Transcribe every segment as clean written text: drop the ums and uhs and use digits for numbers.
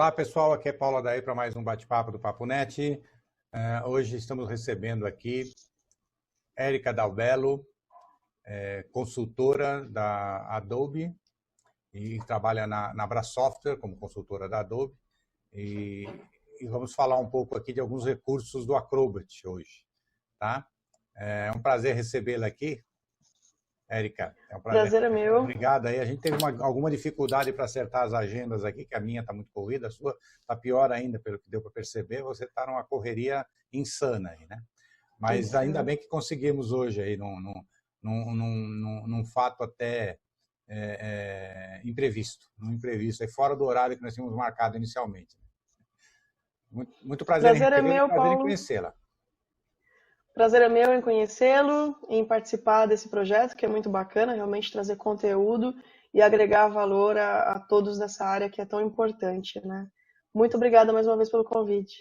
Olá, pessoal. Aqui é Paulo Adair para mais um bate-papo do Papo Net. Hoje estamos recebendo aqui Érica Dalbello, consultora da Adobe e trabalha na Bra Software como consultora da Adobe. E vamos falar um pouco aqui de alguns recursos do Acrobat hoje, tá? É um prazer recebê-la aqui, Érica. É um prazer. Prazer é meu. Obrigado. Aí a gente teve alguma dificuldade para acertar as agendas aqui, que a minha está muito corrida, a sua está pior ainda, pelo que deu para perceber. Você está numa correria insana aí, né? Mas ainda bem que conseguimos hoje aí, num fato até imprevisto, aí fora do horário que nós tínhamos marcado inicialmente. Muito prazer Prazer é meu, prazer em Paulo. conhecê-la. Prazer é meu em conhecê-lo, em participar desse projeto, que é muito bacana, realmente trazer conteúdo e agregar valor a todos dessa área que é tão importante, né? Muito obrigada mais uma vez pelo convite.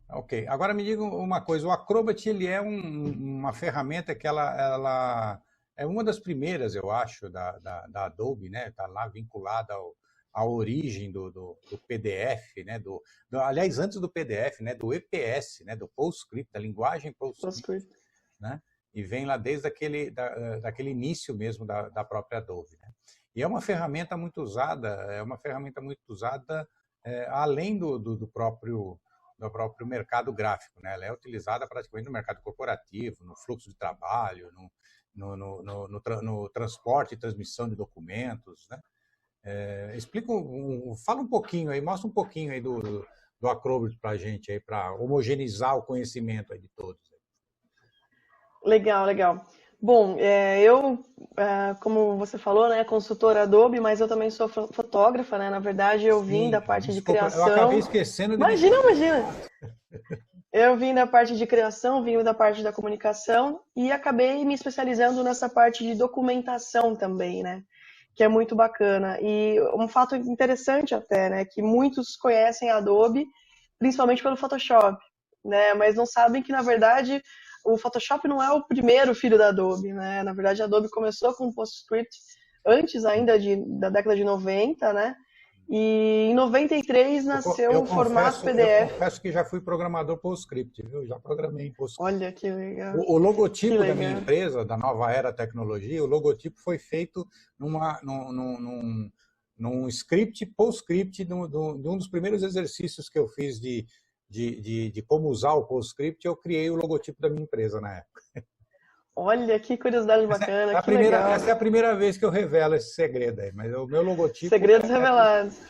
Ok. Agora me diga uma coisa, o Acrobat ele é uma ferramenta que ela é uma das primeiras, eu acho, da Adobe, né? Está lá vinculada à origem do PDF, né? Aliás, antes do PDF, né? Do EPS, né? Do PostScript, da linguagem PostScript, né? E vem lá desde daquele início mesmo da própria Adobe, né? E é uma ferramenta muito usada, além do próprio mercado gráfico, né? Ela é utilizada praticamente no mercado corporativo, no fluxo de trabalho, no transporte e transmissão de documentos, né? Fala um pouquinho aí, mostra um pouquinho aí do Acrobat para a gente aí, para homogeneizar o conhecimento aí de todos. Legal, legal. Bom, como você falou, né, consultora Adobe, mas eu também sou fotógrafa, né? Na verdade, eu vim da parte de criação. Eu acabei esquecendo de... Imagina. Eu vim da parte de criação, vim da parte da comunicação e acabei me especializando nessa parte de documentação também, né? Que é muito bacana. E um fato interessante até, né? Que muitos conhecem a Adobe, principalmente pelo Photoshop, né? Mas não sabem que, na verdade, o Photoshop não é o primeiro filho da Adobe, né? Na verdade, a Adobe começou com o PostScript antes ainda da década de 90, né? E em 93 nasceu o formato PDF. Eu confesso que já fui programador PostScript, viu? Já programei em PostScript. Olha que legal. O logotipo da minha empresa, da Nova Era Tecnologia, o logotipo foi feito num script, PostScript, de um dos primeiros exercícios que eu fiz de como usar o PostScript, eu criei o logotipo da minha empresa na época. Olha, que curiosidade bacana, que legal. Essa é a primeira vez que eu revelo esse segredo aí, mas o meu logotipo... Segredos revelados.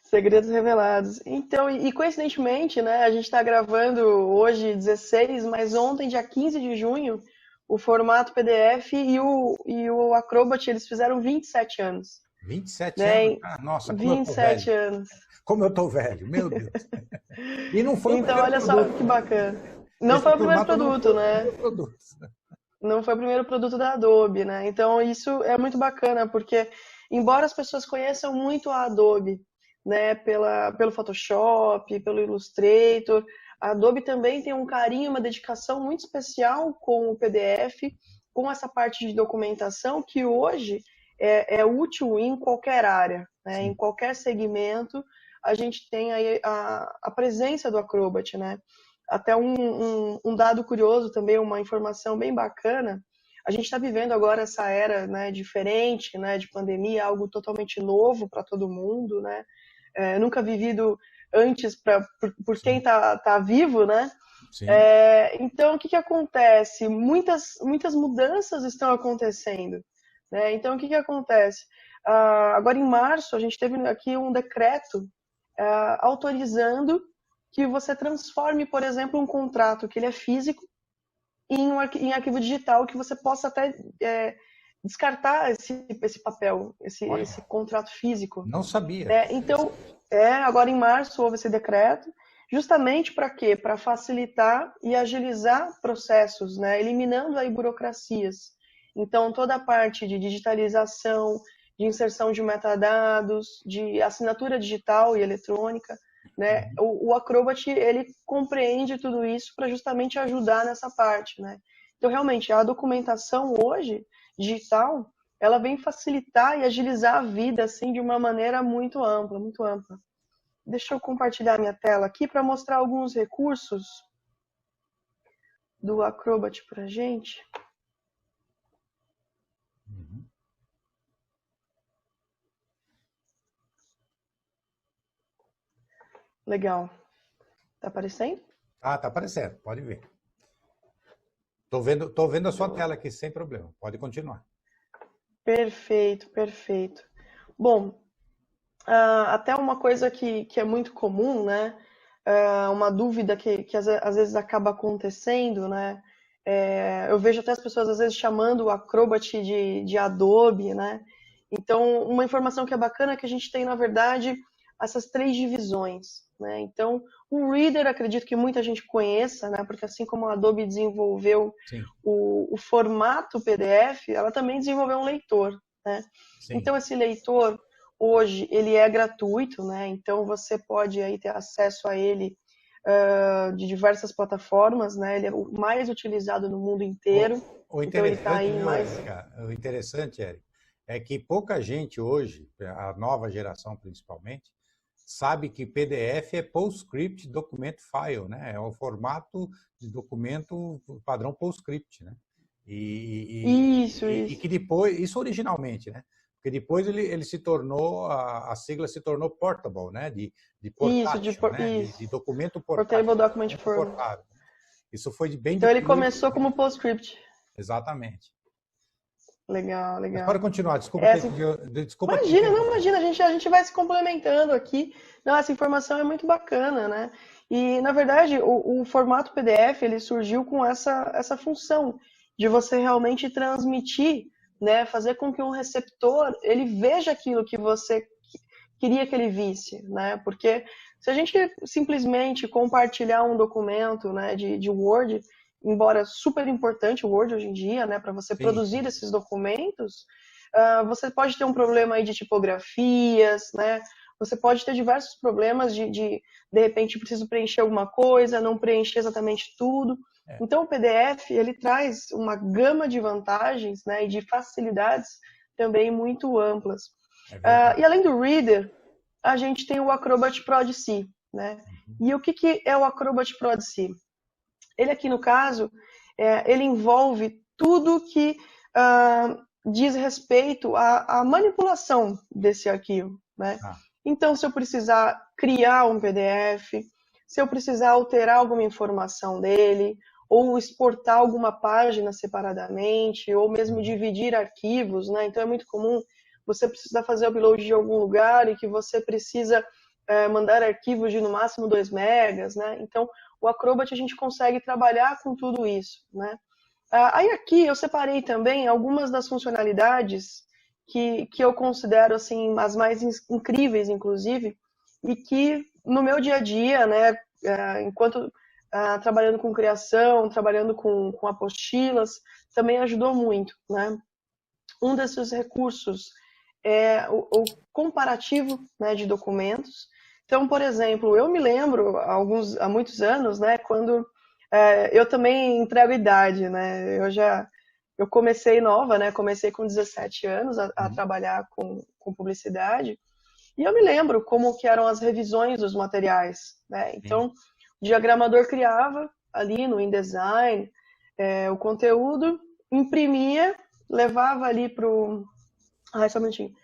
Segredos revelados. Então, e coincidentemente, né, a gente está gravando hoje 16, mas ontem, dia 15 de junho, o formato PDF e o Acrobat, eles fizeram 27 anos. 27 né? anos? Ah, nossa, como 27 eu tô velho. anos. Como eu tô velho, meu Deus. E não foi então, olha só que bacana. Não foi o primeiro produto, né? Não foi o primeiro produto da Adobe, né? Então, isso é muito bacana, porque embora as pessoas conheçam muito a Adobe, né, pelo Photoshop, pelo Illustrator, a Adobe também tem um carinho, uma dedicação muito especial com o PDF, com essa parte de documentação que hoje é útil em qualquer área, né? Em qualquer segmento, a gente tem aí a presença do Acrobat, né? Até um dado curioso também, uma informação bem bacana, a gente está vivendo agora essa era, né, diferente, né, de pandemia, algo totalmente novo para todo mundo, né? Nunca vivido antes por quem tá vivo, né? Então, o que acontece? Muitas mudanças estão acontecendo, né? Então, o que acontece? Agora, em março, a gente teve aqui um decreto autorizando que você transforme, por exemplo, um contrato que ele é físico em arquivo digital, que você possa até descartar esse papel, esse contrato físico. Não sabia. Então, agora em março houve esse decreto, justamente para quê? Para facilitar e agilizar processos, né? Eliminando aí burocracias. Então, toda a parte de digitalização, de inserção de metadados, de assinatura digital e eletrônica, né? O Acrobat, ele compreende tudo isso para justamente ajudar nessa parte, né? Então, realmente, a documentação hoje, digital, ela vem facilitar e agilizar a vida assim de uma maneira muito ampla, muito ampla. Deixa eu compartilhar minha tela aqui para mostrar alguns recursos do Acrobat para a gente. Legal. Tá aparecendo? Ah, tá aparecendo. Pode ver. Tô vendo a sua tela aqui sem problema. Pode continuar. Perfeito, perfeito. Bom, até uma coisa que é muito comum, né? Uma dúvida que às vezes acaba acontecendo, né? Eu vejo até as pessoas às vezes chamando o Acrobat de Adobe, né? Então, uma informação que é bacana é que a gente tem, na verdade, essas 3 divisões, né? Então, o Reader, acredito que muita gente conheça, né? Porque assim como a Adobe desenvolveu o formato PDF, ela também desenvolveu um leitor, né? Sim. Então, esse leitor, hoje, ele é gratuito, né? Então, você pode aí ter acesso a ele de diversas plataformas, né? Ele é o mais utilizado no mundo inteiro. Então, ele está aí mais... O interessante, Eric, é que pouca gente hoje, a nova geração principalmente, sabe que PDF é PostScript Document File, né? É o formato de documento padrão PostScript, né? Isso. E que depois, isso originalmente, né? Porque depois ele se tornou, a sigla se tornou Portable, né? De portátil, né? De documento portátil. Portable Document Format. Isso foi bem... Então ele começou como PostScript. Exatamente. Legal. Mas pode continuar, desculpa. Imagina, a gente vai se complementando aqui. Não, essa informação é muito bacana, né? E, na verdade, o formato PDF, ele surgiu com essa função de você realmente transmitir, né? Fazer com que um receptor, ele veja aquilo que você queria que ele visse, né? Porque se a gente simplesmente compartilhar um documento, né, de Word, embora super importante o Word hoje em dia, né, para você produzir esses documentos, você pode ter um problema aí de tipografias, né? Você pode ter diversos problemas de repente, preciso preencher alguma coisa, não preencher exatamente tudo. Então, o PDF, ele traz uma gama de vantagens, né, e de facilidades também muito amplas. E além do Reader, a gente tem o Acrobat Prod.C, né? E o que é o Acrobat Prod.C? Ele aqui, no caso, ele envolve tudo que diz respeito à manipulação desse arquivo, né? Então, se eu precisar criar um PDF, se eu precisar alterar alguma informação dele, ou exportar alguma página separadamente, ou mesmo dividir arquivos, né? Então, é muito comum você precisar fazer upload de algum lugar e que você precisa mandar arquivos de no máximo 2 megas, né? Então, o Acrobat a gente consegue trabalhar com tudo isso, né? Aí aqui eu separei também algumas das funcionalidades que eu considero assim as mais incríveis, inclusive, e que no meu dia a dia, né, enquanto trabalhando com criação, trabalhando com apostilas, também ajudou muito, né? Um desses recursos é o comparativo, né, de documentos. Então, por exemplo, eu me lembro há muitos anos, né, quando eu também entrego idade, né? Eu comecei nova, né? Comecei com 17 anos a trabalhar com publicidade. E eu me lembro como que eram as revisões dos materiais, né? Então, o diagramador criava ali no InDesign o conteúdo, imprimia, levava ali pro... Ai, só um minutinho.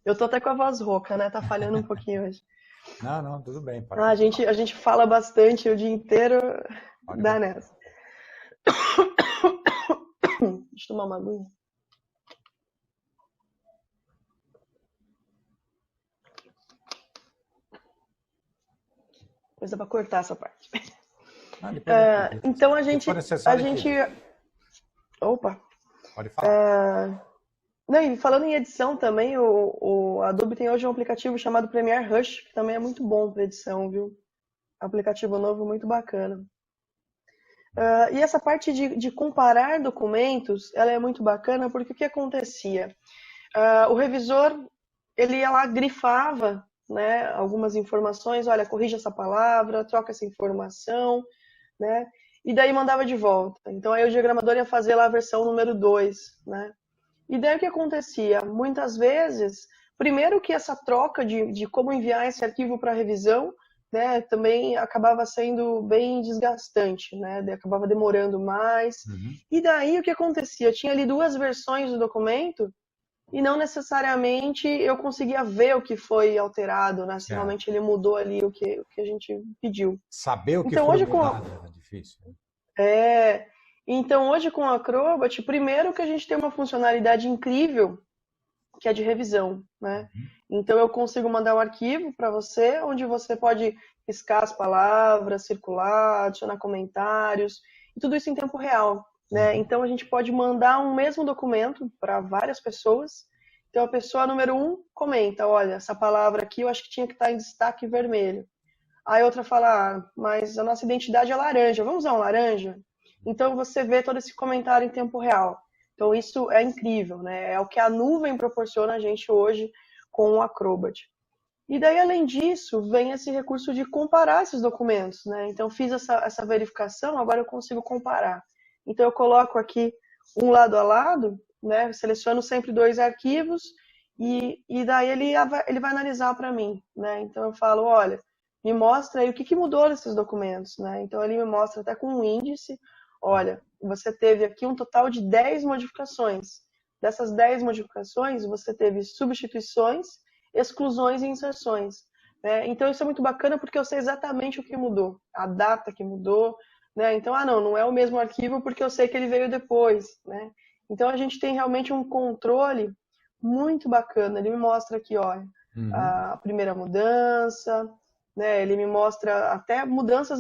Eu tô até com a voz rouca, né? Tá falhando um pouquinho hoje. Não, tudo bem. A gente fala bastante o dia inteiro, dá nessa. Deixa eu tomar uma aguinha. Coisa pra cortar essa parte. Então a gente... Opa! Pode falar. Não, e falando em edição também, o Adobe tem hoje um aplicativo chamado Premiere Rush, que também é muito bom para edição, viu? Aplicativo novo, muito bacana. E essa parte de comparar documentos, ela é muito bacana, porque o que acontecia? O revisor, ele ia lá, grifava, né, algumas informações, olha, corrija essa palavra, troca essa informação, né? e daí mandava de volta. Então aí o diagramador ia fazer lá a versão número 2, né? E daí o que acontecia? Muitas vezes, primeiro que essa troca de como enviar esse arquivo para revisão, né, também acabava sendo bem desgastante, né? Acabava demorando mais. E daí o que acontecia? Tinha ali 2 versões do documento e não necessariamente eu conseguia ver o que foi alterado, né? Se realmente ele mudou ali o que a gente pediu. Saber o que foi mudado era difícil. Então hoje com o Acrobat, primeiro que a gente tem uma funcionalidade incrível, que é de revisão, né? Então eu consigo mandar um arquivo para você, onde você pode riscar as palavras, circular, adicionar comentários, e tudo isso em tempo real, né? Então a gente pode mandar um mesmo documento para várias pessoas. Então a pessoa número 1 comenta, olha, essa palavra aqui eu acho que tinha que estar em destaque vermelho. Aí outra fala, mas a nossa identidade é laranja, vamos usar um laranja? Então você vê todo esse comentário em tempo real. Então isso é incrível, né? É o que a nuvem proporciona a gente hoje com o Acrobat. E daí, além disso, vem esse recurso de comparar esses documentos, né? Então fiz essa verificação, agora eu consigo comparar. Então eu coloco aqui um lado a lado, né? Seleciono sempre 2 arquivos e daí ele vai analisar para mim, né? Então eu falo, olha, me mostra aí o que mudou nesses documentos, né? Então ele me mostra até com um índice, olha, você teve aqui um total de 10 modificações. Dessas 10 modificações, você teve substituições, exclusões e inserções. Né? Então isso é muito bacana porque eu sei exatamente o que mudou, a data que mudou, né? Então, não é o mesmo arquivo porque eu sei que ele veio depois, né? Então a gente tem realmente um controle muito bacana. Ele me mostra aqui, olha, a primeira mudança, né? Ele me mostra até mudanças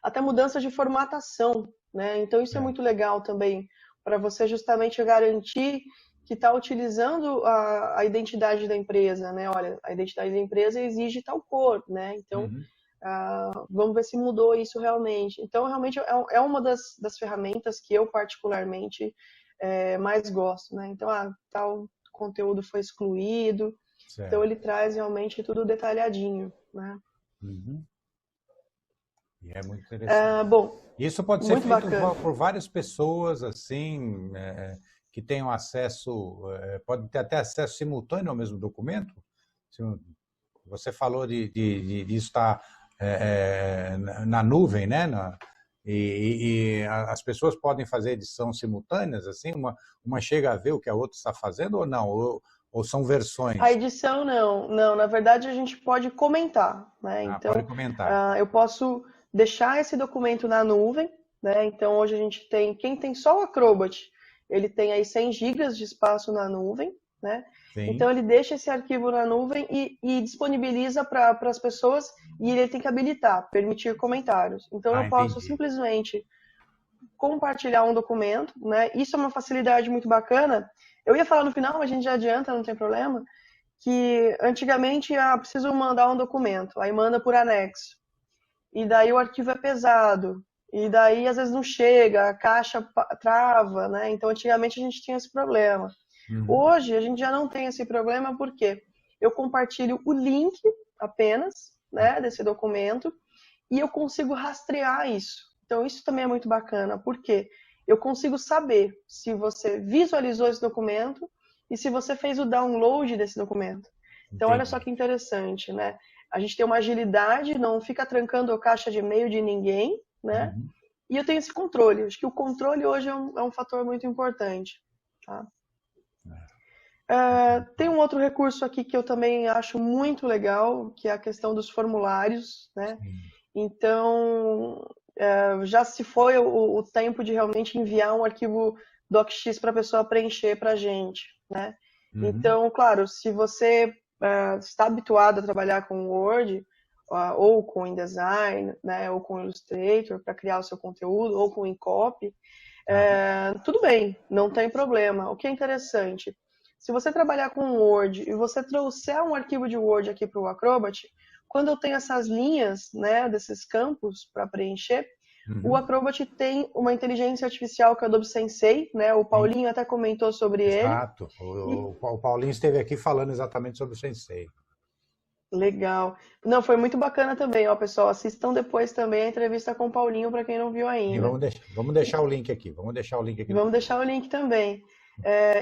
até mudanças de formatação, né? Então isso é muito legal também, para você justamente garantir que está utilizando a identidade da empresa, né? Olha, a identidade da empresa exige tal cor, né? Então, vamos ver se mudou isso realmente. Então, realmente é uma das ferramentas que eu particularmente mais gosto, né? Então, tal conteúdo foi excluído. Certo. Então, ele traz realmente tudo detalhadinho, né? E é muito interessante. Bom, isso pode ser feito por várias pessoas, assim, que tenham acesso, podem ter até acesso simultâneo ao mesmo documento. Você falou de estar na nuvem, né? E as pessoas podem fazer edição simultâneas, assim, uma chega a ver o que a outra está fazendo ou não? Ou são versões? A edição não, na verdade a gente pode comentar, né? Então, pode comentar. Eu posso deixar esse documento na nuvem, né? Então hoje a gente tem, quem tem só o Acrobat, ele tem aí 100 GB de espaço na nuvem, né? Sim. Então ele deixa esse arquivo na nuvem e disponibiliza para as pessoas e ele tem que habilitar, permitir comentários. Então eu posso simplesmente compartilhar um documento, né? Isso é uma facilidade muito bacana. Eu ia falar no final, mas a gente já adianta, não tem problema, que antigamente preciso mandar um documento, aí manda por anexo. E daí o arquivo é pesado, e daí às vezes não chega, a caixa trava, né? Então antigamente a gente tinha esse problema. Hoje a gente já não tem esse problema porque eu compartilho o link apenas, né, desse documento e eu consigo rastrear isso. Então isso também é muito bacana, porque eu consigo saber se você visualizou esse documento e se você fez o download desse documento. Então olha só que interessante, né? A gente tem uma agilidade, não fica trancando a caixa de e-mail de ninguém, né? E eu tenho esse controle. Acho que o controle hoje é um fator muito importante. Tá? Tem um outro recurso aqui que eu também acho muito legal, que é a questão dos formulários, né? Então, já se foi o tempo de realmente enviar um arquivo docx para a pessoa preencher para a gente, né? Então, claro, se você está habituado a trabalhar com Word, ou com InDesign, né, ou com Illustrator para criar o seu conteúdo, ou com InCopy, tudo bem, não tem problema. O que é interessante, se você trabalhar com Word e você trouxer um arquivo de Word aqui para o Acrobat, quando eu tenho essas linhas, né, desses campos para preencher, o Acrobat tem uma inteligência artificial que é o Adobe Sensei, né? O Paulinho até comentou sobre ele. Exato. O Paulinho esteve aqui falando exatamente sobre o Sensei. Legal. Não, foi muito bacana também, ó, pessoal. Assistam depois também a entrevista com o Paulinho, para quem não viu E ainda. vamos deixar o link aqui. Vamos deixar o link aqui no Vamos post. deixar o link também.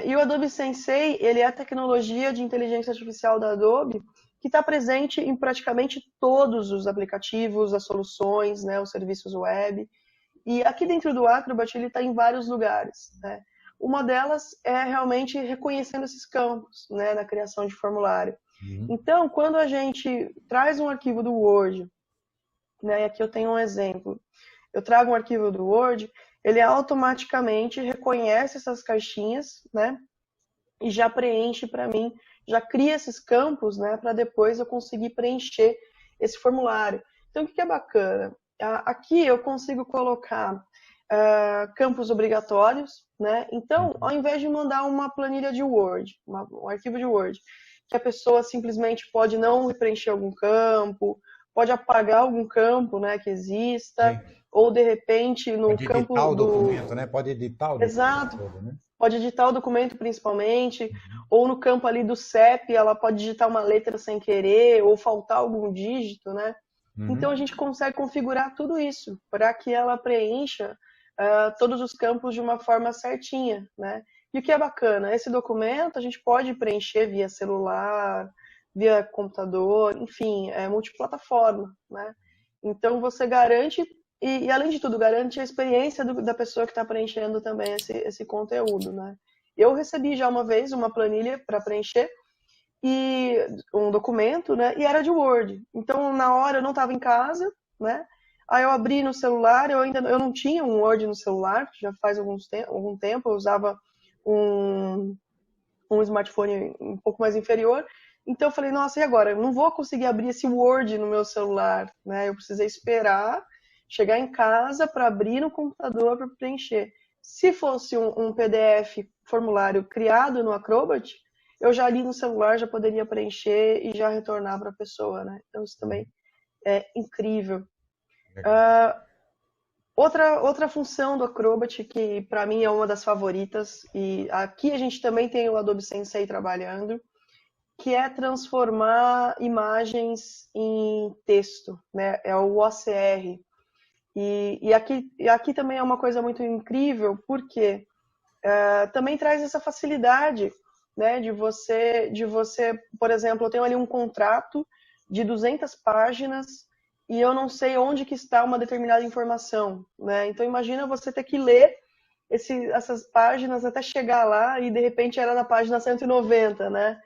E o Adobe Sensei, ele é a tecnologia de inteligência artificial da Adobe que está presente em praticamente todos os aplicativos, as soluções, né, os serviços web. E aqui dentro do Acrobat ele está em vários lugares, né? Uma delas é realmente reconhecendo esses campos, né, na criação de formulário. Então, quando a gente traz um arquivo do Word, né, e aqui eu tenho um exemplo, eu trago um arquivo do Word, ele automaticamente reconhece essas caixinhas, né, e já preenche para mim, já cria esses campos, né, para depois eu conseguir preencher esse formulário. Então, o que é bacana? Aqui eu consigo colocar campos obrigatórios, né? Então, ao invés de mandar uma planilha de Word, um arquivo de Word, que a pessoa simplesmente pode não preencher algum campo, pode apagar algum campo, né, que exista, Sim. ou de repente no Pode campo editar o do... documento, né? Pode editar o documento. Exato. Todo, né? Pode editar o documento principalmente, ou no campo ali do CEP, ela pode digitar uma letra sem querer, ou faltar algum dígito, né? Então a gente consegue configurar tudo isso para que ela preencha todos os campos de uma forma certinha, né? E o que é bacana, esse documento a gente pode preencher via celular, via computador, enfim, é multiplataforma, né? Então você garante, e além de tudo, garante a experiência da pessoa que está preenchendo também esse conteúdo, né? Eu recebi já uma vez uma planilha para preencher, e um documento, né? E era de Word. Então, na hora eu não estava em casa, né? Aí eu abri no celular, eu não tinha um Word no celular, já faz algum tempo, eu usava um smartphone um pouco mais inferior. Então eu falei, nossa, e agora? Eu não vou conseguir abrir esse Word no meu celular, né? Eu precisei esperar chegar em casa para abrir no computador para preencher. Se fosse um PDF formulário criado no Acrobat, eu já ali no celular já poderia preencher e já retornar para a pessoa, né? Então isso também é incrível. Outra função do Acrobat que para mim é uma das favoritas, e aqui a gente também tem o Adobe Sensei trabalhando, que é transformar imagens em texto, né? É o OCR. E aqui também é uma coisa muito incrível, porque também traz essa facilidade, né, de você, por exemplo, eu tenho ali um contrato de 200 páginas e eu não sei onde que está uma determinada informação, né? Então imagina você ter que ler essas páginas até chegar lá e de repente era na página 190, né?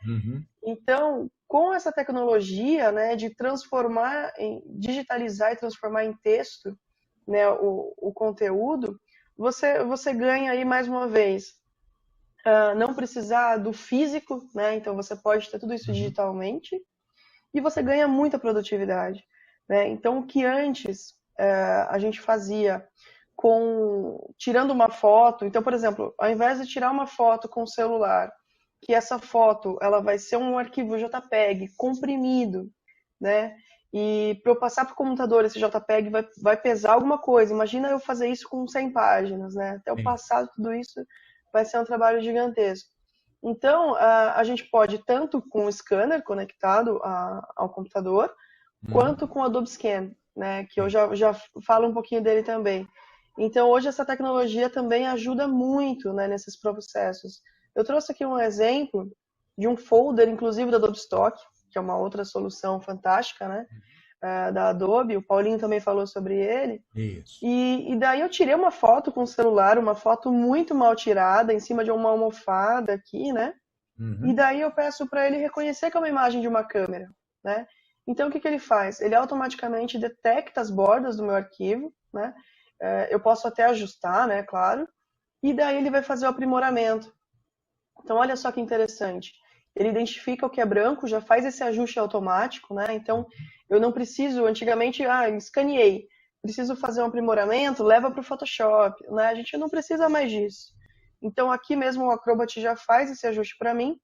Então, com essa tecnologia, né, de digitalizar e transformar em texto, né, o conteúdo, você ganha aí mais uma vez não precisar do físico, né? Então você pode ter tudo isso digitalmente e você ganha muita produtividade, né? Então o que antes a gente fazia tirando uma foto, então por exemplo, ao invés de tirar uma foto com o celular, que essa foto ela vai ser um arquivo JPEG comprimido, né? E para eu passar para o computador esse JPEG vai pesar alguma coisa. Imagina eu fazer isso com 100 páginas, né? Até eu passar tudo isso vai ser um trabalho gigantesco. Então, a gente pode, tanto com o scanner conectado ao computador, quanto com o Adobe Scan, né? Que eu já falo um pouquinho dele também. Então, hoje essa tecnologia também ajuda muito, né, nesses processos. Eu trouxe aqui um exemplo de um folder, inclusive da Adobe Stock, que é uma outra solução fantástica, né, da Adobe. O Paulinho também falou sobre ele. Isso. E daí eu tirei uma foto com o celular, uma foto muito mal tirada, em cima de uma almofada aqui, né? E daí eu peço para ele reconhecer que é uma imagem de uma câmera, né? Então o que ele faz? Ele automaticamente detecta as bordas do meu arquivo, né? Eu posso até ajustar, né, claro. E daí ele vai fazer o aprimoramento. Então olha só que interessante. Ele identifica o que é branco, já faz esse ajuste automático, né? Então eu não preciso, antigamente, escaneei. Preciso fazer um aprimoramento, leva para o Photoshop, né? A gente não precisa mais disso. Então aqui mesmo o Acrobat já faz esse ajuste para mim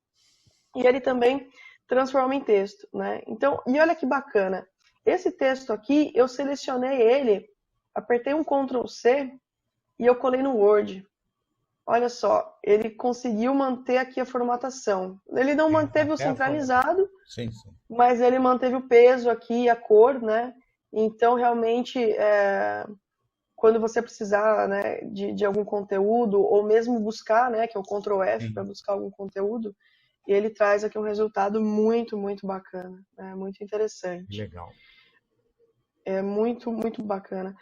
e ele também transforma em texto, né? Então, e olha que bacana. Esse texto aqui, eu selecionei ele, apertei um Ctrl C e eu colei no Word. Olha só, ele conseguiu manter aqui a formatação. Ele não manteve o centralizado, Sim, sim. Mas ele manteve o peso aqui, a cor, né? Então, realmente, quando você precisar, né, de algum conteúdo, ou mesmo buscar, né, que é o Ctrl F para buscar algum conteúdo, ele traz aqui um resultado muito, muito bacana, né? Muito interessante. Legal. É muito, muito bacana.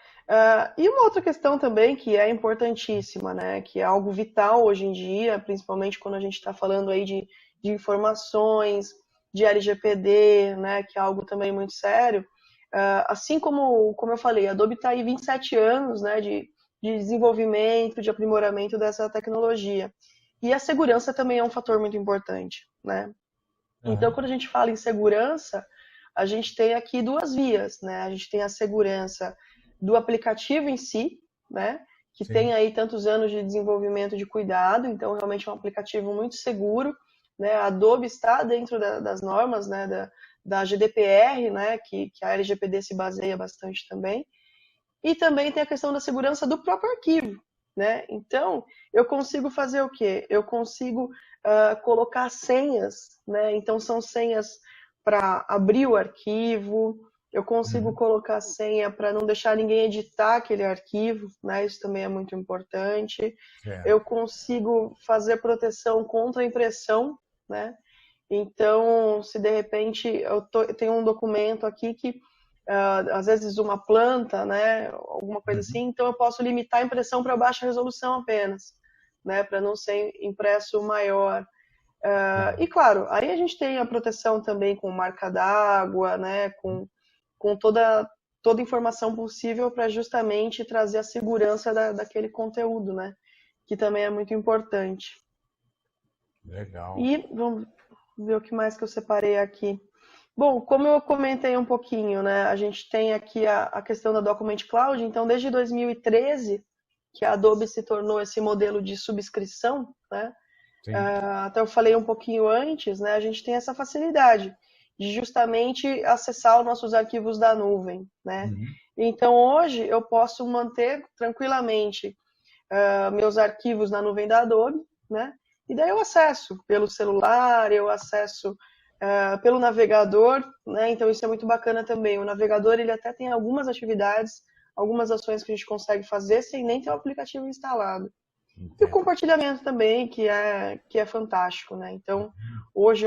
E uma outra questão também que é importantíssima, né? Que é algo vital hoje em dia, principalmente quando a gente está falando aí de informações, de LGPD, né? Que é algo também muito sério. Assim como eu falei, a Adobe está aí 27 anos, né? De desenvolvimento, de aprimoramento dessa tecnologia. E a segurança também é um fator muito importante, né? Então, quando a gente fala em segurança, a gente tem aqui duas vias, né? A gente tem a segurança do aplicativo em si, né? Que Sim. tem aí tantos anos de desenvolvimento de cuidado, então realmente é um aplicativo muito seguro, né? A Adobe está dentro das normas, né? Da GDPR, né? Que a LGPD se baseia bastante também. E também tem a questão da segurança do próprio arquivo, né? Então, eu consigo fazer o quê? Eu consigo colocar senhas, né? Então, são senhas para abrir o arquivo, eu consigo colocar senha para não deixar ninguém editar aquele arquivo, né? Isso também é muito importante. Eu consigo fazer proteção contra a impressão, né? Então, se de repente eu tenho um documento aqui que às vezes uma planta, né, alguma coisa assim, então eu posso limitar a impressão para baixa resolução apenas, né, para não ser impresso maior. E claro, aí a gente tem a proteção também com marca d'água, né, com toda informação possível para justamente trazer a segurança daquele conteúdo, né, que também é muito importante. Legal. E vamos ver o que mais que eu separei aqui. Bom, como eu comentei um pouquinho, né, a gente tem aqui a questão da Document Cloud, então desde 2013 que a Adobe se tornou esse modelo de subscrição, né, até eu falei um pouquinho antes, né, a gente tem essa facilidade de justamente acessar os nossos arquivos da nuvem, né. Então hoje eu posso manter tranquilamente meus arquivos na nuvem da Adobe, né, e daí eu acesso pelo celular, eu acesso pelo navegador, né? Então isso é muito bacana também. O navegador ele até tem algumas atividades, algumas ações que a gente consegue fazer sem nem ter o aplicativo instalado. E o compartilhamento também, que é fantástico, né? Então hoje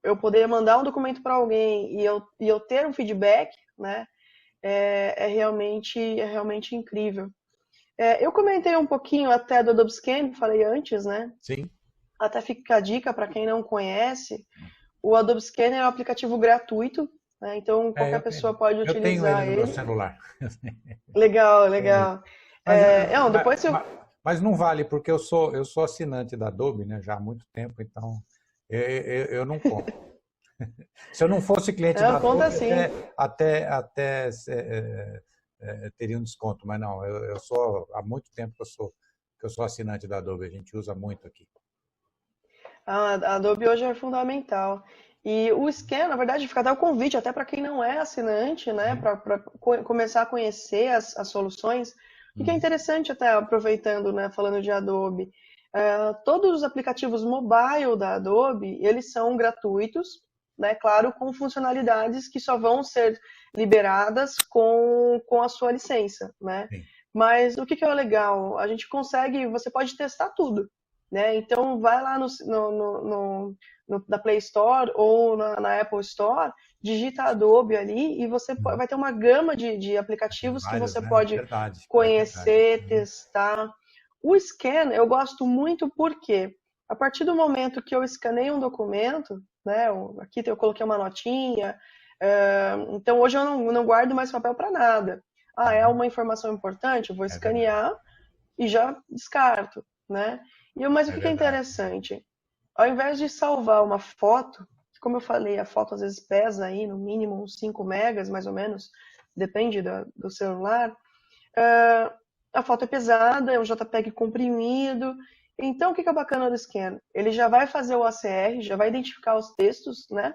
eu poder mandar um documento para alguém e eu ter um feedback, né? É realmente incrível. Eu comentei um pouquinho até do Adobe Scan, falei antes, né? Sim. Até fica a dica para quem não conhece. O Adobe Scanner é um aplicativo gratuito, né? Então qualquer pessoa pode eu tenho ele utilizar no meu celular. Legal, legal. Mas não vale, porque eu sou assinante da Adobe, né, já há muito tempo, então eu não conto. Se eu não fosse cliente da Conta Adobe, sim. até teria um desconto, mas não, eu sou há muito tempo que eu sou assinante da Adobe, a gente usa muito aqui. A Adobe hoje é fundamental. E o Scan, na verdade, fica até o convite, até para quem não é assinante, né, para começar a conhecer as soluções. O que é interessante, até aproveitando, né, falando de Adobe, todos os aplicativos mobile da Adobe, eles são gratuitos, né, claro, com funcionalidades que só vão ser liberadas com a sua licença, né? Mas o que é legal? A gente consegue, você pode testar tudo. Né? Então, vai lá na Play Store ou na Apple Store, digita Adobe ali e você vai ter uma gama de aplicativos que você pode conhecer, testar. O Scan eu gosto muito porque a partir do momento que eu escaneio um documento, né, aqui eu coloquei uma notinha, então hoje eu não guardo mais papel para nada. É uma informação importante, eu vou escanear e já descarto, né? Mas o que é interessante? Ao invés de salvar uma foto, como eu falei, a foto às vezes pesa aí no mínimo uns 5 megas, mais ou menos, depende do celular, a foto é pesada, é um JPEG comprimido. Então, o que é bacana do Scan? Ele já vai fazer o ACR, já vai identificar os textos, né?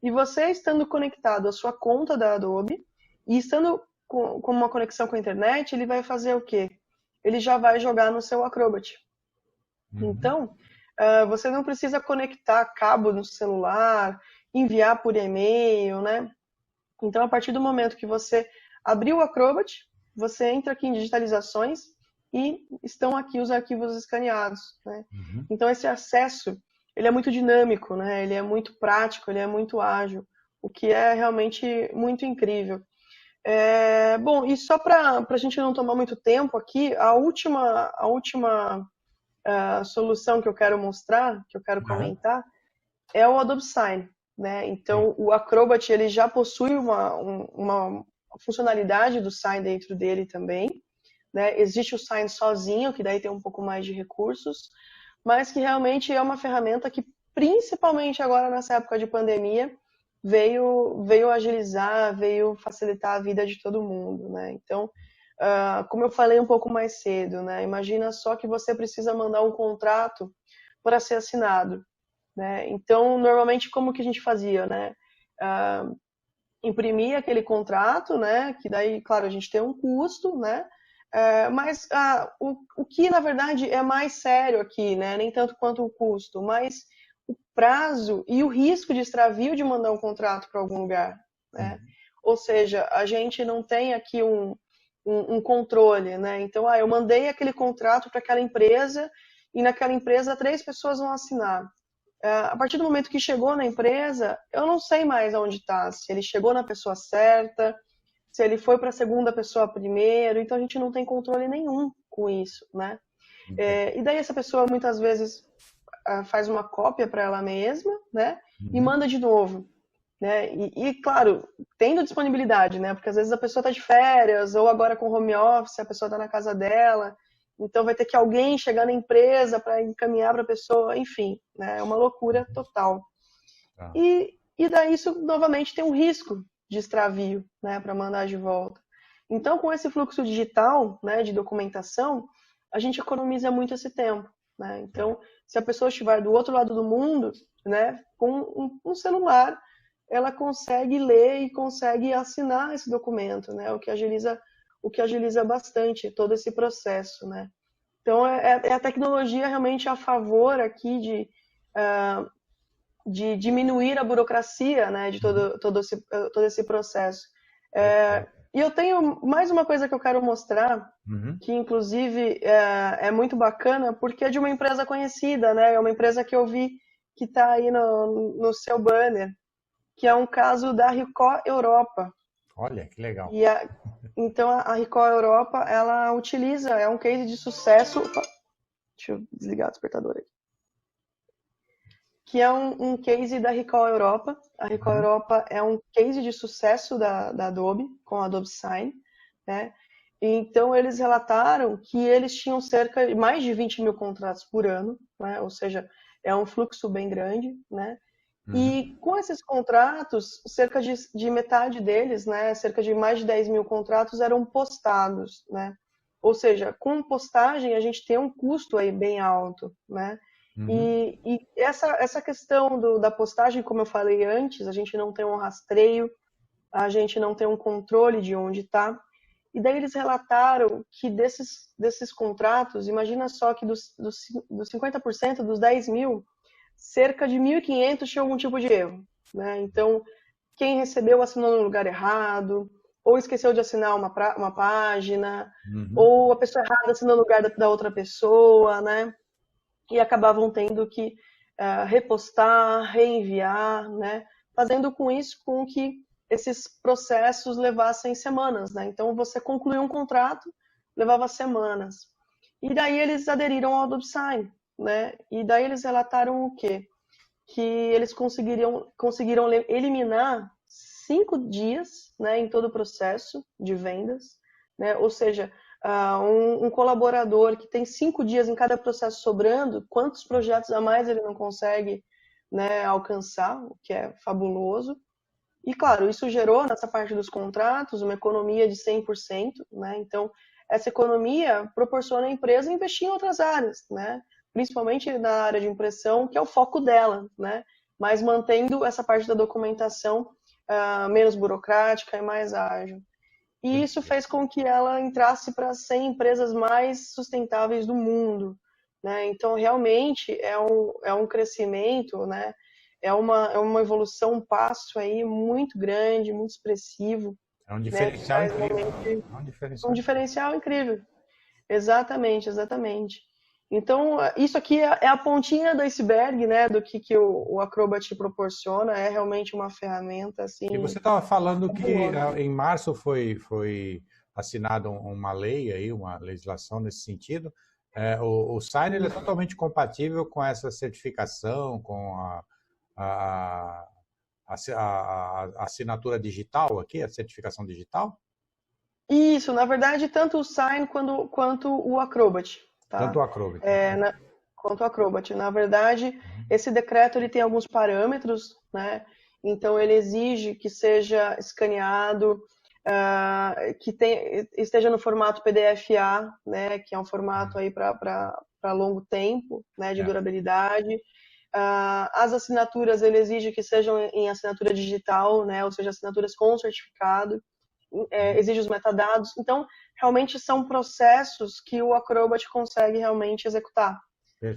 E você estando conectado à sua conta da Adobe e estando com uma conexão com a internet, ele vai fazer o quê? Ele já vai jogar no seu Acrobat. Então, você não precisa conectar cabo no celular enviar por e-mail, né? Então, a partir do momento que você abriu o Acrobat, você entra aqui em digitalizações e estão aqui os arquivos escaneados, né? Então, esse acesso, ele é muito dinâmico, né? Ele é muito prático, ele é muito ágil, o que é realmente muito incrível. Bom, e só para a gente não tomar muito tempo aqui, a última solução que eu quero mostrar, que eu quero comentar, é o Adobe Sign, né? Então, o Acrobat ele já possui uma funcionalidade do Sign dentro dele também, né? Existe o Sign sozinho, que daí tem um pouco mais de recursos, mas que realmente é uma ferramenta que, principalmente agora nessa época de pandemia, veio agilizar, veio facilitar a vida de todo mundo, né? Então, como eu falei um pouco mais cedo, né? Imagina só que você precisa mandar um contrato para ser assinado, né? Então, normalmente, como que a gente fazia, né? Imprimia aquele contrato, né? Que daí, claro, a gente tem um custo, né? Mas o que, na verdade, é mais sério aqui, né? Nem tanto quanto o custo, mas o prazo e o risco de extravio de mandar um contrato para algum lugar, né? Ou seja, a gente não tem aqui um controle, né? Então, eu mandei aquele contrato para aquela empresa e naquela empresa 3 pessoas vão assinar. A partir do momento que chegou na empresa, eu não sei mais onde está, se ele chegou na pessoa certa, se ele foi para a segunda pessoa primeiro, então a gente não tem controle nenhum com isso, né? E daí essa pessoa muitas vezes faz uma cópia para ela mesma, né? E manda de novo, né? E claro, tendo disponibilidade, né? Porque às vezes a pessoa está de férias ou agora com home office, a pessoa está na casa dela, então vai ter que alguém chegar na empresa para encaminhar para a pessoa, enfim, né? É uma loucura total. E daí isso novamente tem um risco de extravio, né, para mandar de volta. Então, com esse fluxo digital, né, de documentação, a gente economiza muito esse tempo, né? Então, se a pessoa estiver do outro lado do mundo, né, com um celular, ela consegue ler e consegue assinar esse documento, né? O que agiliza bastante todo esse processo, né? Então, a tecnologia realmente a favor aqui de diminuir a burocracia, né, de todo esse processo. E eu tenho mais uma coisa que eu quero mostrar, que inclusive é muito bacana, porque é de uma empresa conhecida, né? É uma empresa que eu vi que está aí no seu banner, que é um caso da Ricoh Europa. Olha, que legal. Então, a Ricoh Europa, ela utiliza, é um case de sucesso... Opa, deixa eu desligar o despertador aqui. Que é um case da Ricoh Europa. A Ricoh Europa é um case de sucesso da Adobe, com a Adobe Sign, né? Então, eles relataram que eles tinham cerca de mais de 20 mil contratos por ano, né? Ou seja, é um fluxo bem grande, né? E com esses contratos, cerca de metade deles, né? Cerca de mais de 10 mil contratos eram postados, né? Ou seja, com postagem a gente tem um custo aí bem alto, né? E essa questão da postagem, como eu falei antes, a gente não tem um rastreio, a gente não tem um controle de onde está. E daí eles relataram que desses contratos, imagina só que dos 50%, dos 10 mil, cerca de 1.500 tinha algum tipo de erro, né? Então, quem recebeu assinou no lugar errado, ou esqueceu de assinar uma página, ou a pessoa errada assinou no lugar da outra pessoa, né? E acabavam tendo que repostar, reenviar, né? Fazendo com isso com que esses processos levassem semanas, né? Então, você concluiu um contrato, levava semanas. E daí eles aderiram ao Adobe Sign, né? E daí eles relataram o quê? Que eles conseguiram eliminar 5 dias, né, em todo o processo de vendas, né? Ou seja, um colaborador que tem 5 dias em cada processo sobrando, quantos projetos a mais ele não consegue, né, alcançar, o que é fabuloso. E, claro, isso gerou, nessa parte dos contratos, uma economia de 100%, né? Então, essa economia proporciona à empresa investir em outras áreas, né? Principalmente na área de impressão, que é o foco dela, né? Mas mantendo essa parte da documentação menos burocrática e mais ágil. E isso fez com que ela entrasse para 100 empresas mais sustentáveis do mundo, né? Então, realmente, é um crescimento, né? é uma evolução, um passo aí muito grande, muito expressivo. É um diferencial incrível. Um diferencial incrível. Exatamente, exatamente. Então, isso aqui é a pontinha do iceberg, né, do que o Acrobat proporciona, é realmente uma ferramenta, assim... E você estava falando que em março foi assinada uma lei, aí, uma legislação nesse sentido. O Sign ele é totalmente compatível com essa certificação, com a assinatura digital aqui, a certificação digital? Isso, na verdade, tanto o Sign quanto o Acrobat. Tá? Tanto o Acrobat. Quanto o Acrobat. Na verdade, esse decreto ele tem alguns parâmetros, né? Então, ele exige que seja escaneado, que esteja no formato PDF-A, né? Que é um formato aí para longo tempo, né? De durabilidade. As assinaturas, ele exige que sejam em assinatura digital, né? Ou seja, assinaturas com certificado. Exige os metadados. Então, realmente são processos que o Acrobat consegue realmente executar,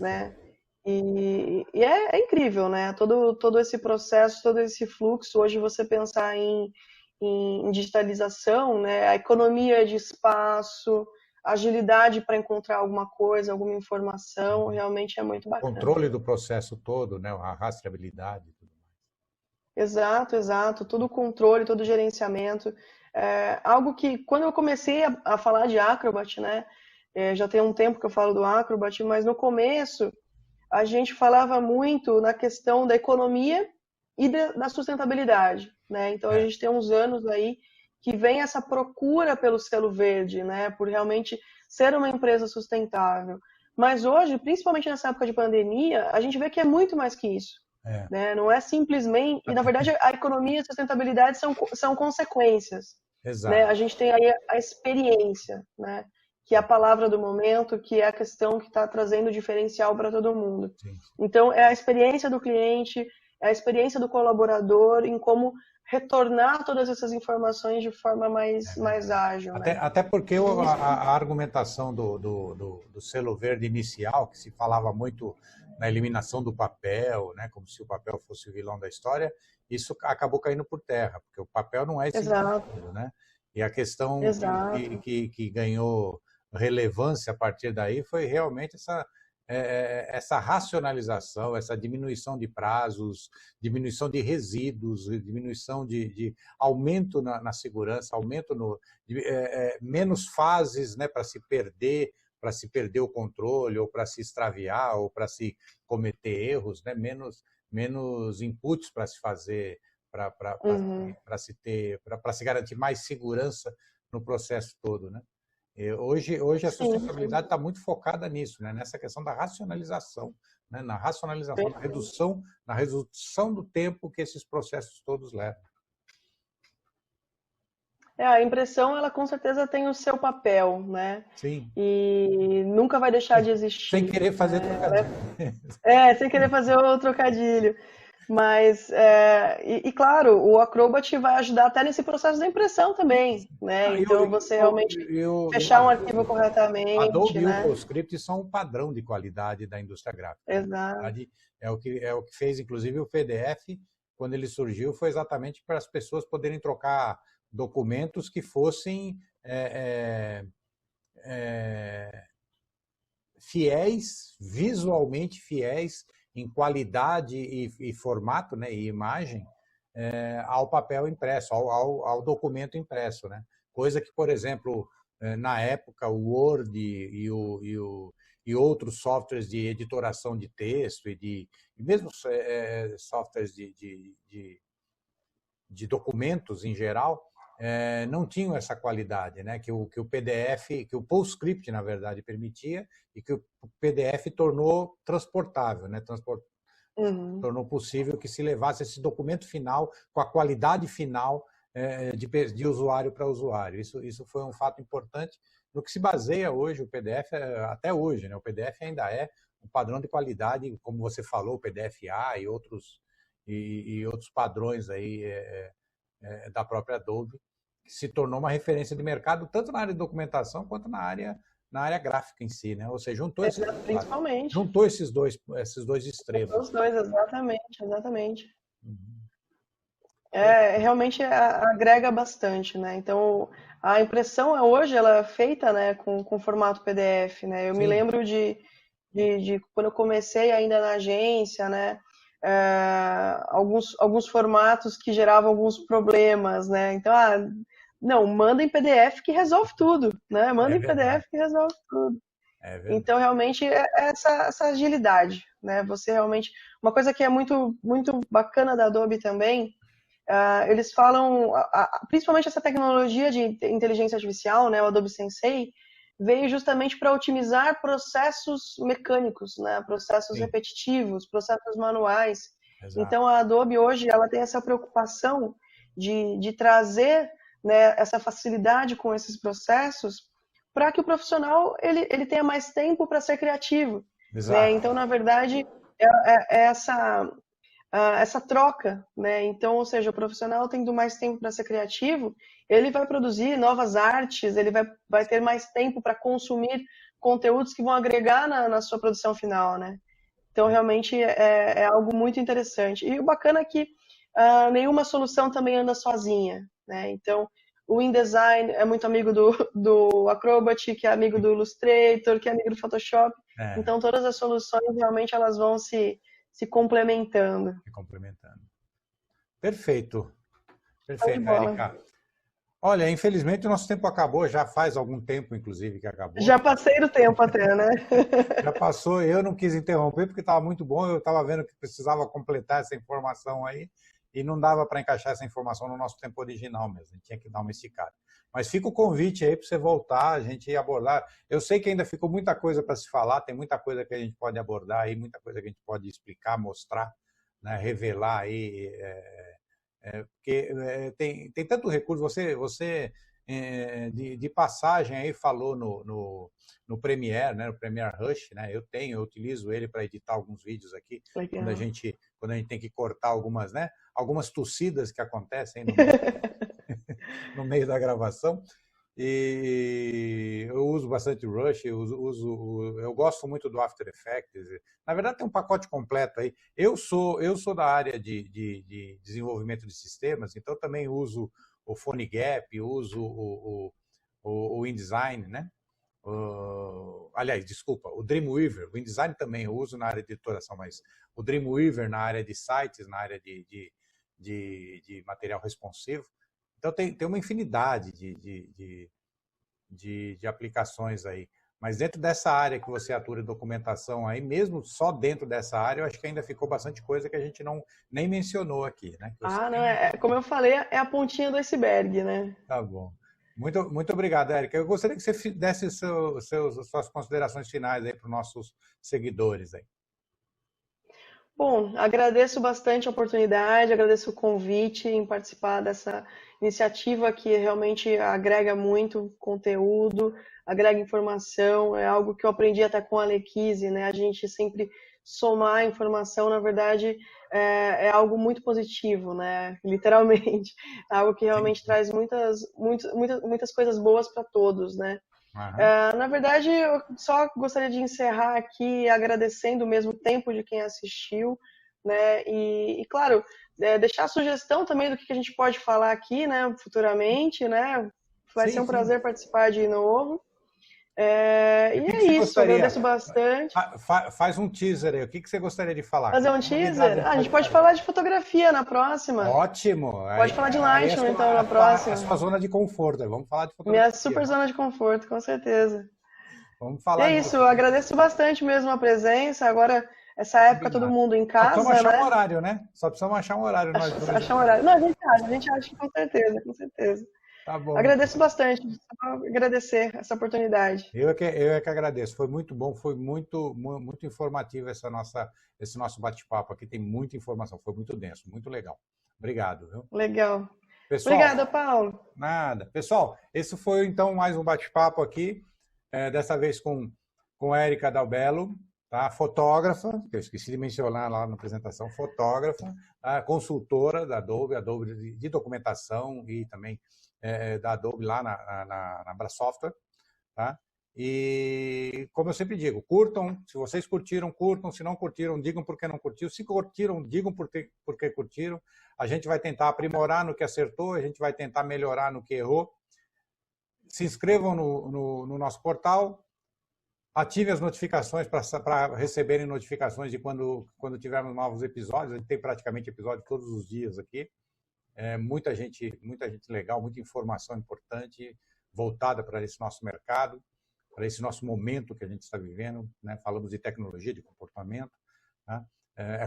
né? E é incrível, né? Todo esse processo, todo esse fluxo. Hoje você pensar em digitalização, né? A economia de espaço, agilidade para encontrar alguma coisa, alguma informação, realmente é muito bacana. Controle do processo todo, né? A rastreabilidade. Exato, exato. Todo o controle, todo o gerenciamento. Algo que, quando eu comecei a falar de Acrobat, né? Já tem um tempo que eu falo do Acrobat, mas no começo a gente falava muito na questão da economia e da sustentabilidade, né? Então a gente tem uns anos aí que vem essa procura pelo selo verde, né? Por realmente ser uma empresa sustentável. Mas hoje, principalmente nessa época de pandemia, a gente vê que é muito mais que isso. Né? Não é simplesmente... E, na verdade, a economia e a sustentabilidade são consequências. Exato. Né? A gente tem aí a experiência, né? Que é a palavra do momento, que é a questão que está trazendo diferencial para todo mundo. Sim. Então, é a experiência do cliente, é a experiência do colaborador em como retornar todas essas informações de forma mais ágil. Até porque a argumentação do selo verde inicial, que se falava muito na eliminação do papel, né, como se o papel fosse o vilão da história, isso acabou caindo por terra, porque o papel não é esse sentido, né? E a questão que ganhou relevância a partir daí foi realmente essa racionalização, essa diminuição de prazos, diminuição de resíduos, diminuição de aumento na segurança, aumento menos fases, né, para se perder o controle, ou para se extraviar, ou para se cometer erros, né, menos inputs para se fazer, para se garantir mais segurança no processo todo, né? Hoje a sustentabilidade está muito focada nisso, né? Nessa questão da racionalização, né? Na racionalização, na redução do tempo que esses processos todos levam. A impressão, ela com certeza tem o seu papel, né? Sim. E nunca vai deixar de existir. Sem querer fazer trocadilho. Sem querer fazer o trocadilho. Mas, claro, o Acrobat vai ajudar até nesse processo da impressão também, né? Então, você realmente fechar um arquivo corretamente, Adobe né? e o PostScript são um padrão de qualidade da indústria gráfica. Exato. É o que fez, inclusive, o PDF, quando ele surgiu, foi exatamente para as pessoas poderem trocar documentos que fossem fiéis, visualmente fiéis, em qualidade e formato, né, e imagem, ao papel impresso, ao documento impresso, né? Coisa que, por exemplo, na época, o Word e outros softwares de editoração de texto e mesmo softwares de documentos em geral, não tinham essa qualidade, né? Que o PDF, que o PostScript, na verdade, permitia, e que o PDF tornou transportável, né? Tornou possível que se levasse esse documento final com a qualidade final de usuário para usuário. Isso foi um fato importante no que se baseia hoje o PDF, até hoje, né? O PDF ainda é um padrão de qualidade, como você falou, o PDF-A e outros padrões aí da própria Adobe, que se tornou uma referência de mercado, tanto na área de documentação quanto na área na área gráfica em si, né? Ou seja, principalmente. Juntou esses dois extremos. Os dois, exatamente, exatamente. Uhum. Realmente agrega bastante, né? Então, a impressão hoje ela é feita, né, com formato PDF, né? Eu me lembro de quando eu comecei ainda na agência, né? Alguns formatos que geravam alguns problemas, né? Então, não, manda em PDF que resolve tudo, né? Manda em PDF que resolve tudo. Então, realmente, essa agilidade, né? Você realmente... Uma coisa que é muito, muito bacana da Adobe também, eles falam, principalmente essa tecnologia de inteligência artificial, né? O Adobe Sensei, veio justamente para otimizar processos mecânicos, né? Processos repetitivos, processos manuais. Exato. Então, a Adobe hoje ela tem essa preocupação de trazer, né, essa facilidade com esses processos para que o profissional ele tenha mais tempo para ser criativo. Né? Então, na verdade, é essa troca, né? Então, ou seja, o profissional tendo mais tempo para ser criativo, ele vai produzir novas artes, ele vai ter mais tempo para consumir conteúdos que vão agregar na sua produção final, né? Então, realmente é algo muito interessante. E o bacana é que nenhuma solução também anda sozinha, né? Então, o InDesign é muito amigo do Acrobat, que é amigo do Illustrator, que é amigo do Photoshop. Então, todas as soluções realmente elas vão se complementando. Perfeito. Perfeito, Érica. Olha, infelizmente o nosso tempo acabou, já faz algum tempo, inclusive, que acabou. Já passei do tempo até, né? Já passou, eu não quis interromper porque estava muito bom, eu estava vendo que precisava completar essa informação aí e não dava para encaixar essa informação no nosso tempo original mesmo, a gente tinha que dar uma esticada. Mas fica o convite aí para você voltar, a gente abordar. Eu sei que ainda ficou muita coisa para se falar, tem muita coisa que a gente pode abordar aí, muita coisa que a gente pode explicar, mostrar, né, revelar aí, porque tem tanto recurso. Você de passagem aí falou no Premiere, né, no Premiere Rush, né? Eu utilizo ele para editar alguns vídeos aqui, quando a gente tem que cortar algumas, né, algumas tossidas que acontecem no meio da gravação. E eu uso bastante Rush, eu gosto muito do After Effects. Na verdade, tem um pacote completo aí. Eu sou da área de desenvolvimento de sistemas, então também uso o PhoneGap, uso o InDesign, né? Aliás, desculpa, o Dreamweaver. O InDesign também eu uso na área de editoração, mas o Dreamweaver na área de sites, na área de material responsivo. Então, tem uma infinidade de aplicações aí. Mas dentro dessa área que você atua em documentação aí, mesmo só dentro dessa área, eu acho que ainda ficou bastante coisa que a gente nem mencionou aqui, né? Não, como eu falei, é a pontinha do iceberg, né? Tá bom. Muito, muito obrigado, Érica. Eu gostaria que você desse suas considerações finais aí para os nossos seguidores aí. Bom, agradeço bastante a oportunidade, agradeço o convite em participar dessa iniciativa que realmente agrega muito conteúdo, agrega informação, é algo que eu aprendi até com a Alequise, né? A gente sempre somar informação, na verdade, é algo muito positivo, né? Literalmente, é algo que realmente traz muitas coisas boas para todos, né? Na verdade, eu só gostaria de encerrar aqui agradecendo o mesmo tempo de quem assistiu, né? E claro, deixar a sugestão também do que a gente pode falar aqui, né? Futuramente, né? Vai ser um prazer participar de novo. E é isso, agradeço bastante. Faz um teaser aí, o que você gostaria de falar? Fazer um teaser? A gente pode falar de fotografia na próxima. Ótimo! Pode falar de Lightroom, então, na próxima. A sua zona de conforto, vamos falar de fotografia. Minha super zona de conforto, com certeza. Vamos falar. É isso, eu agradeço bastante mesmo a presença. Agora, essa época, todo mundo em casa, Só precisamos achar um horário, né? Só precisamos achar um horário. Achar um horário. Não, a gente acha com certeza, com certeza. Tá bom. Agradeço bastante, só agradecer essa oportunidade. Eu é que agradeço, foi muito bom, foi muito informativo esse nosso bate-papo aqui, tem muita informação, foi muito denso, muito legal. Obrigado. Viu? Legal. Pessoal, obrigada, Paulo. Nada. Pessoal, esse foi então mais um bate-papo aqui, dessa vez com Érica Dalbello, tá? Fotógrafa, que eu esqueci de mencionar lá na apresentação, fotógrafa, tá? Consultora da Adobe de documentação e também da Adobe lá na Bra Software, tá? E, como eu sempre digo, curtam. Se vocês curtiram, curtam. Se não curtiram, digam por que não curtiu. Se curtiram, digam por que curtiram. A gente vai tentar aprimorar no que acertou, a gente vai tentar melhorar no que errou. Se inscrevam no nosso portal, ative as notificações para receberem notificações de quando tivermos novos episódios. A gente tem praticamente episódio todos os dias aqui. Muita gente legal, muita informação importante voltada para esse nosso mercado, para esse nosso momento que a gente está vivendo, né? Falamos de tecnologia, de comportamento, né?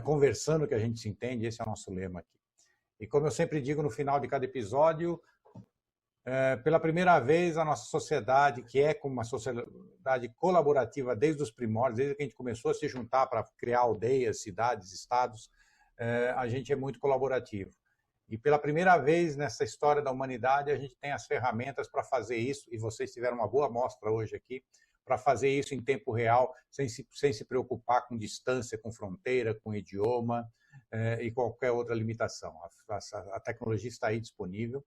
Conversando que a gente se entende, esse é o nosso lema aqui. E como eu sempre digo no final de cada episódio, pela primeira vez a nossa sociedade, que é como uma sociedade colaborativa desde os primórdios, desde que a gente começou a se juntar para criar aldeias, cidades, estados, a gente é muito colaborativo. E pela primeira vez nessa história da humanidade, a gente tem as ferramentas para fazer isso, e vocês tiveram uma boa amostra hoje aqui, para fazer isso em tempo real, sem se preocupar com distância, com fronteira, com idioma e qualquer outra limitação. A tecnologia está aí disponível,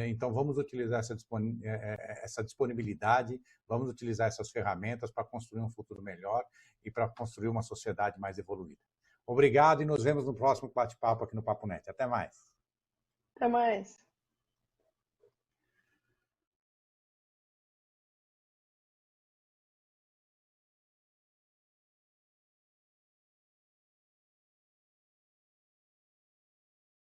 então vamos utilizar essa disponibilidade, vamos utilizar essas ferramentas para construir um futuro melhor e para construir uma sociedade mais evoluída. Obrigado e nos vemos no próximo bate-papo aqui no Papo Net. Até mais. Até mais.